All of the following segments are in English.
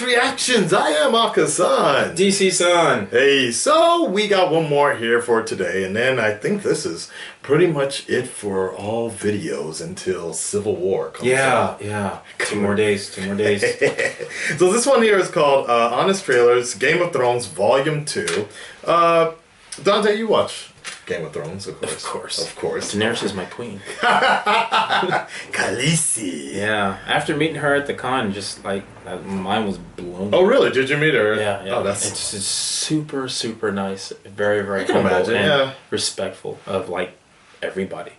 Reactions. I am Akasan. DC-san. Hey, so we got one more here for today, and then I think this is pretty much it for all videos until Civil War comes out. Yeah. Two more days. So this one here is called Honest Trailers, Game of Thrones Volume 2. Dante, you watch Game of Thrones, of course. Of course. Daenerys is my queen. Khaleesi. Yeah. After meeting her at the con, just like my mind was blown. Oh, really? Did you meet her? Yeah. Oh, that's it's just super, super nice. Very, very I can humble imagine, and yeah. respectful of like everybody.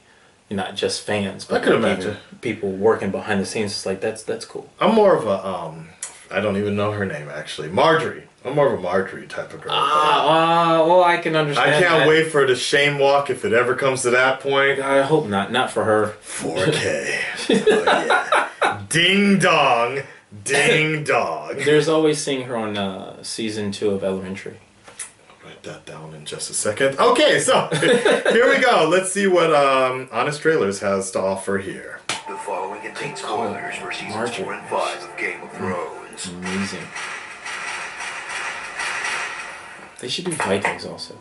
Not just fans, but I could like, imagine even people working behind the scenes. It's like that's cool. I'm more of a I don't even know her name actually. Marjorie. I'm more of a Marjorie type of girl. Well, I can understand. I can't that. wait for the shame walk if it ever comes to that point. I hope not. Not for her. 4K. Oh, yeah. Ding dong. Ding dong. There's always seeing her on season 2 of Elementary. I'll write that down in just a second. Okay, so here we go. Let's see what Honest Trailers has to offer here. The following contains spoilers for seasons 4 and 5 of Game of Thrones. Amazing. They should do Vikings also.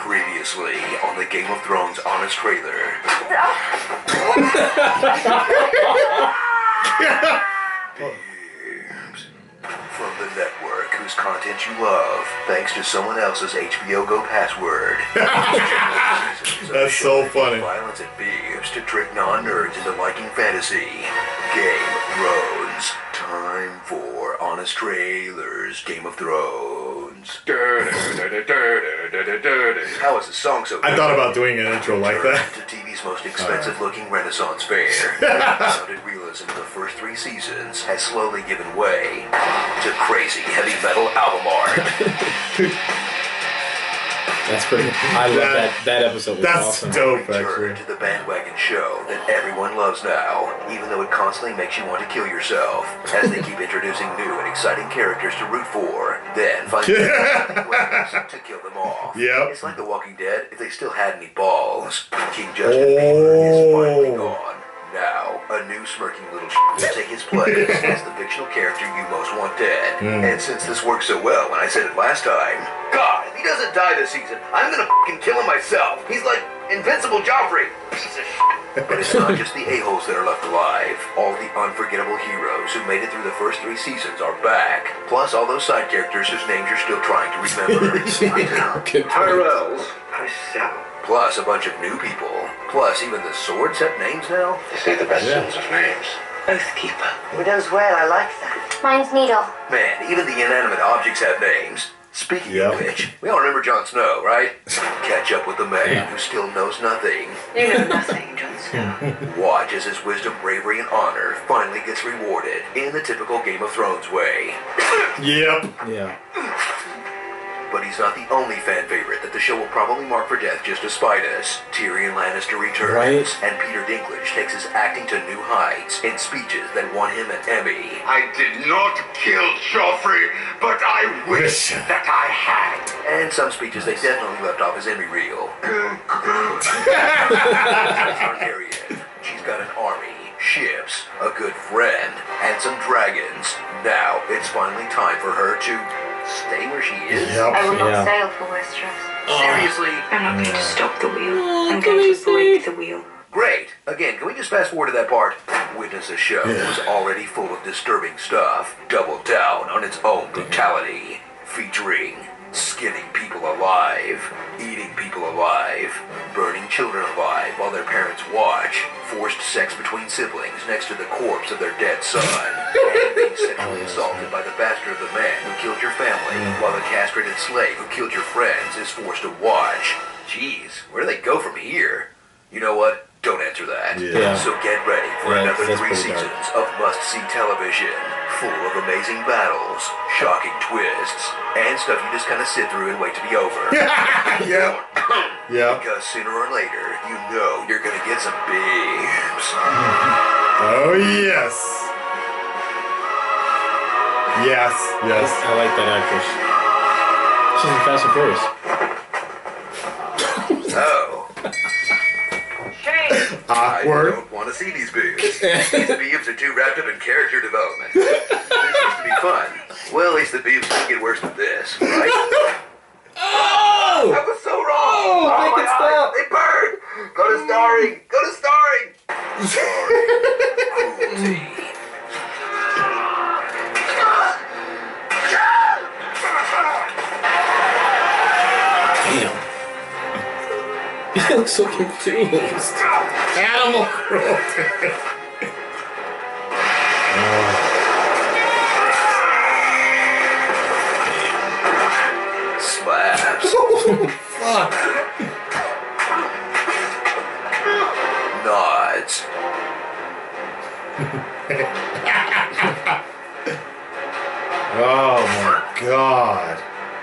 Previously on the Game of Thrones Honest Trailer. From the network whose content you love, thanks to someone else's HBO Go password. That's so funny. Violence and beefs to trick non-nerds into liking fantasy. Game of Thrones. Time for Honest Trailers. Game of Thrones. How is the song so good? I thought about doing an intro like that. To TV's most expensive-looking Renaissance fair. Sounded realism in the first 3 seasons has slowly given way to crazy heavy metal album art. That's pretty. I love that episode. Was That's awesome. dope, Return actually. to the bandwagon show that everyone loves now, even though it constantly makes you want to kill yourself, as they keep introducing new and exciting characters to root for, then find weapons to kill them off. Yep. It's like The Walking Dead if they still had any balls. King Justin Bieber is finally gone. Now, a new smirking little will take his place as the fictional character you most want dead. And since this worked so well when I said it last time, God, if he doesn't die this season, I'm gonna fucking kill him myself. He's like Invincible Joffrey. Piece of shit. But it's not just the a-holes that are left alive. All the unforgettable heroes who made it through the first 3 seasons are back. Plus all those side characters whose names you're still trying to remember. Tyrells. Plus a bunch of new people. Plus even the swords have names now. They say the best ones have names. Oathkeeper. Widow's Wail, I like that. Mine's Needle. Man, even the inanimate objects have names. Speaking of which, we all remember Jon Snow, right? Catch up with the man who still knows nothing. You know nothing, Jon Snow. Watch as his wisdom, bravery, and honor finally gets rewarded in the typical Game of Thrones way. Yep. Yeah. But he's not the only fan favorite that the show will probably mark for death just to spite us. Tyrion Lannister returns, Right. and Peter Dinklage takes his acting to new heights in speeches that won him an Emmy. I did not kill Joffrey, but I wish that I had. And some speeches they definitely left off his Emmy reel. Targaryen. She's got an army, ships, a good friend, and some dragons. Now it's finally time for her to stay where she is. Yep. I will not Yeah. sail for Westeros. Seriously? I'm not going to stop the wheel. I'm going to break the wheel. Great. Again, can we just fast forward to that part? Witness a show that was already full of disturbing stuff. Double down on its own brutality. Featuring skinning people alive, eating people alive, burning children alive while their parents watch, forced sex between siblings next to the corpse of their dead son, and being sexually assaulted by the bastard of the man who killed your family, while the castrated slave who killed your friends is forced to watch. Jeez, where do they go from here? You know what? Don't answer that. Yeah. So get ready for another that's 3 pretty dark. seasons of must-see television, full of amazing battles, shocking twists, and stuff you just kind of sit through and wait to be over. Yep. Yep. Because sooner or later, you know you're gonna get some beeps. Oh yes. Yes. Yes. I like that actress. She's in Fast and Furious. Oh. Shame! I Awkward. don't want to see these boobs. These boobs are too wrapped up in character development. This used to be fun. Well, at least the boobs can't get worse than this, right? Oh! That was so wrong! Oh, make my it stop. They burned! Go to starring! Go to starring! Cruelty. Damn. He looks so confused. Animal cruelty. Slaps. Fuck. Nods. Oh my god.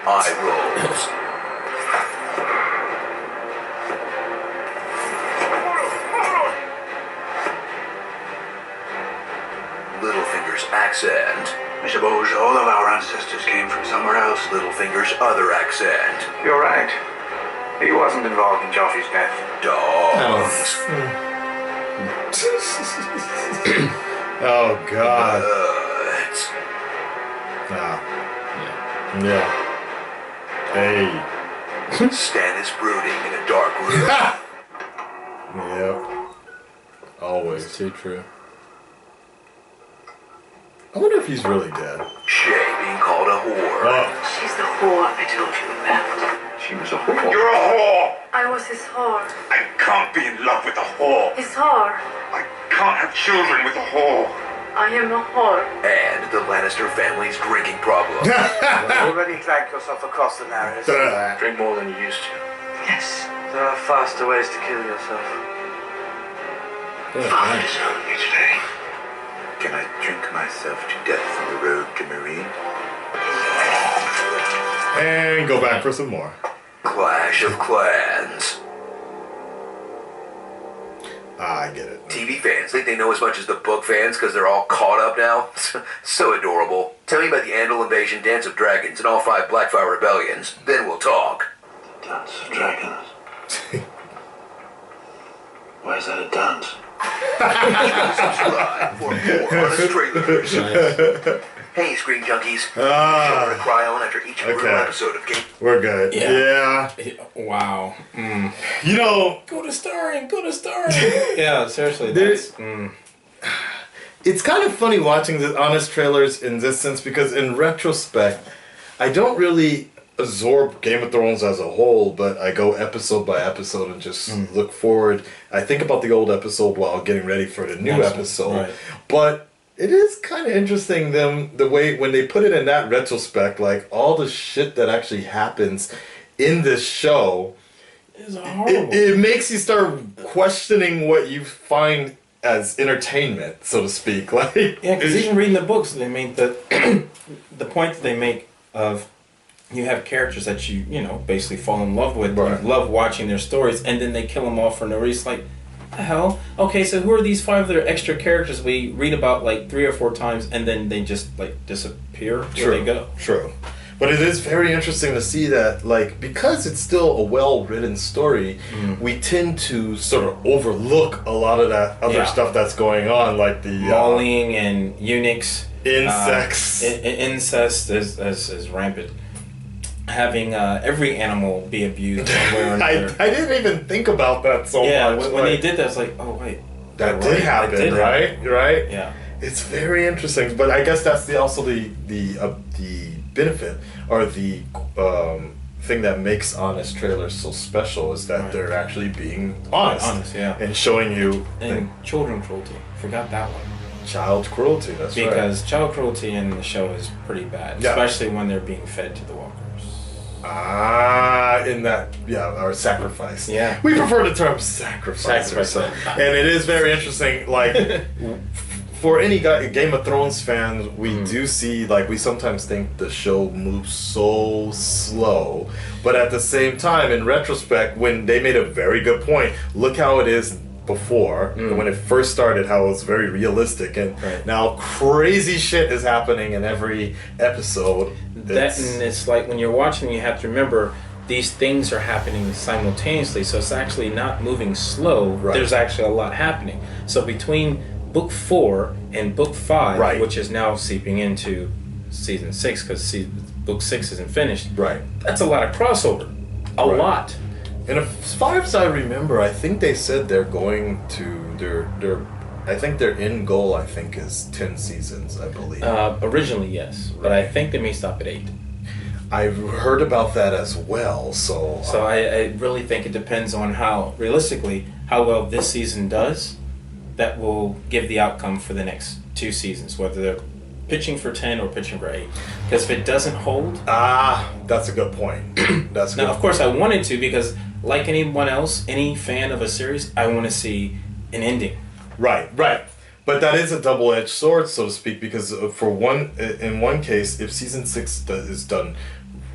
Eye rolls. Littlefinger's accent. I suppose all of our ancestors came from somewhere else. Littlefinger's other accent. You're right. He wasn't involved in Joffrey's death. Dogs. Oh god. Nuts. Nah. Yeah. Hey. Stannis brooding in a dark room. Yep. Always. Too true. I wonder if he's really dead. Shay being called a whore. She's the whore I told you about. She was a whore. You're a whore! I was his whore. I can't be in love with a whore. His whore. I can't have children with a whore. I am a whore. And the Lannister family's drinking problem. Already dragged yourself across the narrows. Drink more than you used to. Yes. There are faster ways to kill yourself. Father disowned me today. Can I drink myself to death on the road to Marine? And go back for some more. Clash of Clans. Ah, I get it. TV fans think they know as much as the book fans because they're all caught up now. So adorable. Tell me about the Andal Invasion, Dance of Dragons, and all 5 Blackfire Rebellions. Then we'll talk. Dance of Dragons. Why is that a dance? Subscribe for more honest trailers. Hey, Screen Junkies. Show to cry on after each brutal episode of Game. We're good. Yeah. Wow. You know, Go to starring. Go to starring. Yeah, seriously. There's- That's, it's kind of funny watching the honest trailers in this sense because in retrospect, I don't really absorb Game of Thrones as a whole, but I go episode by episode and just look forward. I think about the old episode while getting ready for the new episode. Right. But it is kind of interesting the way when they put it in that retrospect, like all the shit that actually happens in this show, it's horrible. it makes you start questioning what you find as entertainment, so to speak. Like, Yeah, because even reading the books, they make the point that they make of you have characters that you basically fall in love with, Right. you love watching their stories, and then they kill them off for no reason. Like, the hell? Okay, so who are these 5 other extra characters we read about like 3 or 4 times, and then they just like disappear where they go? True. But it is very interesting to see that, like, because it's still a well-written story, we tend to sort of overlook a lot of that other stuff that's going on, like the Mauling and eunuchs, insects. incest is rampant. Having every animal be abused one way or another. I didn't even think about that so much. When they did that, it's like, oh wait, that did happen, right? Right? Yeah. It's very interesting, but I guess that's also the benefit or the thing that makes honest trailers so special is that they're actually being honest, and showing you and children cruelty. Forgot that one. Child cruelty. That's right. Because child cruelty in the show is pretty bad, especially when they're being fed to the walkers. In that, or sacrifice. Yeah. We prefer the term sacrifice. And it is very interesting, like, for any Game of Thrones fans, we do see, like, we sometimes think the show moves so slow, but at the same time, in retrospect, when they made a very good point, look how it is before, when it first started, how it was very realistic, and now crazy shit is happening in every episode. And it's like when you're watching, you have to remember these things are happening simultaneously, so it's actually not moving slow. Right. There's actually a lot happening. So between book 4 and book 5, Right. which is now seeping into season 6 because book 6 isn't finished. Right. That's a lot of crossover. A Right. lot. And as far as I remember, I think they said they're going to their I think their end goal is 10 seasons, I believe. Originally, yes, but I think they may stop at 8. I've heard about that as well. So I really think it depends on how well this season does. That will give the outcome for the next 2 seasons, whether they're pitching for 10 or pitching for 8. Because if it doesn't hold... that's a good point. That's Now, of course, I wanted to, because like anyone else, any fan of a series, I want to see an ending. Right. But that is a double-edged sword, so to speak, because in one case, if season 6 is done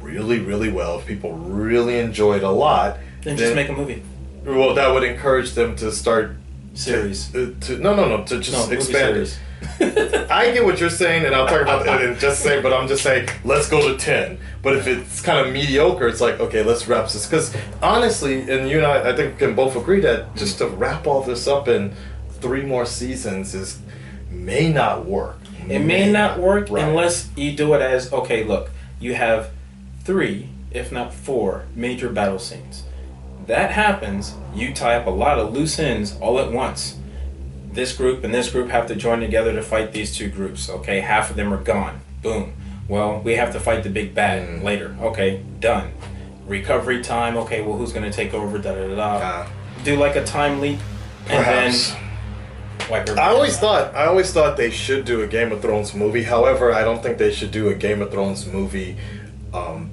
really, really well, if people really enjoy it a lot... Then just make a movie. Well, that would encourage them to start... Series. To just expand series. it. I get what you're saying, and I'll talk about that in just a second, but I'm just saying, let's go to 10. But if it's kind of mediocre, it's like, okay, let's wrap this. Because honestly, and you and I think can both agree that just to wrap all this up in 3 more seasons may not work. It may not work Right. unless you do it as, okay, look, you have 3, if not 4, major battle scenes. That happens, you tie up a lot of loose ends all at once. This group and this group have to join together to fight these 2 groups. Okay, half of them are gone. Boom. Well, we have to fight the big bad later. Okay, done. Recovery time. Okay, well, who's going to take over? Da da da da. Do like a time leap, and Perhaps. then wipe everything I always out. thought they should do a Game of Thrones movie. However, I don't think they should do a Game of Thrones movie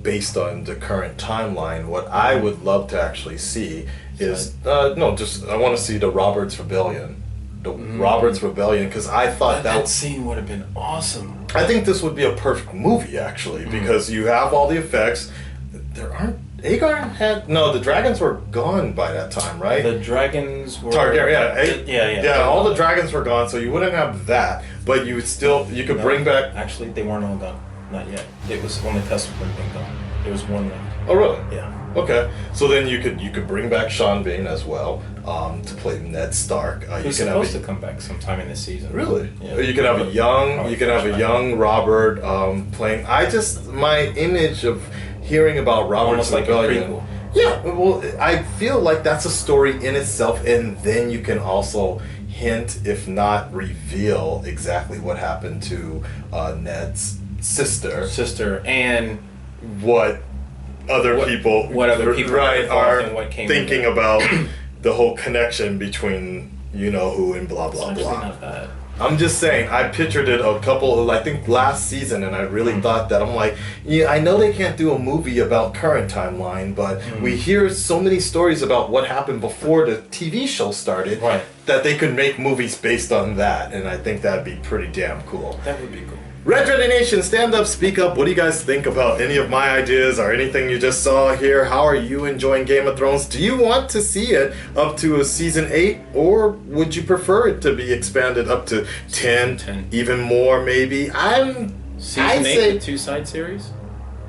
based on the current timeline. What I would love to actually see is I want to see the Roberts Rebellion. Roberts Rebellion, because I thought that scene would have been awesome. I think this would be a perfect movie actually, because you have all the effects. There aren't. Aegon had the dragons were gone by that time, right? The dragons were Targaryen, yeah. all the dragons were gone, so you wouldn't have that, but you could bring back. Actually, they weren't all gone. Not yet. It was only custom been gone. There was 1 left. Oh really? Yeah. Okay, so then you could bring back Sean Bean as well to play Ned Stark. Who's supposed to come back sometime in this season. Really? Yeah. You could have a young Robert playing. My image of hearing about Robert's Almost like a Rebellion. prequel. Yeah, well, I feel like that's a story in itself, and then you can also hint, if not reveal, exactly what happened to Ned's sister and what other people right are and what came thinking about the whole connection between you know who and blah blah it's actually blah. not bad. I'm just saying, I pictured it I think last season, and I really thought that, I'm like, yeah, I know they can't do a movie about current timeline, but we hear so many stories about what happened before the TV show started, Right. that they could make movies based on that, and I think that'd be pretty damn cool. That would be cool. Red Ready Nation, stand up, speak up. What do you guys think about any of my ideas or anything you just saw here? How are you enjoying Game of Thrones? Do you want to see it up to a season 8, or would you prefer it to be expanded up to 10, even more maybe? Season 8, the 2-side series?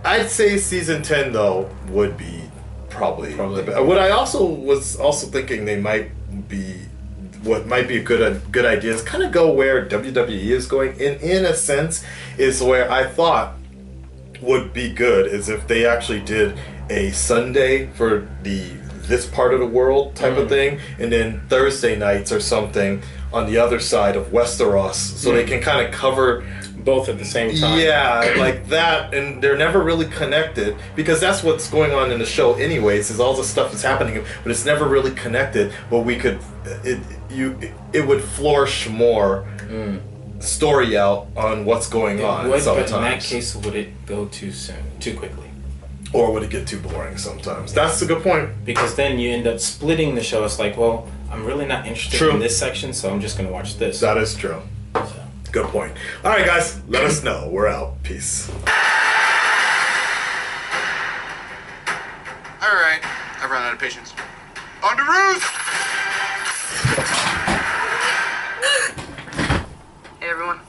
I'd say season 10 though would be probably. The best. What I was also thinking they might be. What might be a good idea is kind of go where WWE is going. In a sense, is where I thought would be good is if they actually did a Sunday for this part of the world type of thing, and then Thursday nights or something on the other side of Westeros, so they can kind of cover both at the same time. Yeah, like that, and they're never really connected, because that's what's going on in the show anyways, is all the stuff that's happening, but it's never really connected, but we could it would flourish more story out on what's going on sometimes. But in that case, would it go too soon, too quickly? Or would it get too boring sometimes? That's a good point. Because then you end up splitting the show. It's like, well, I'm really not interested in this section, so I'm just going to watch this. That is true. So. Good point. All right, guys, let us know. We're out. Peace. All right, I've run out of patience. On to roost! Hey, everyone.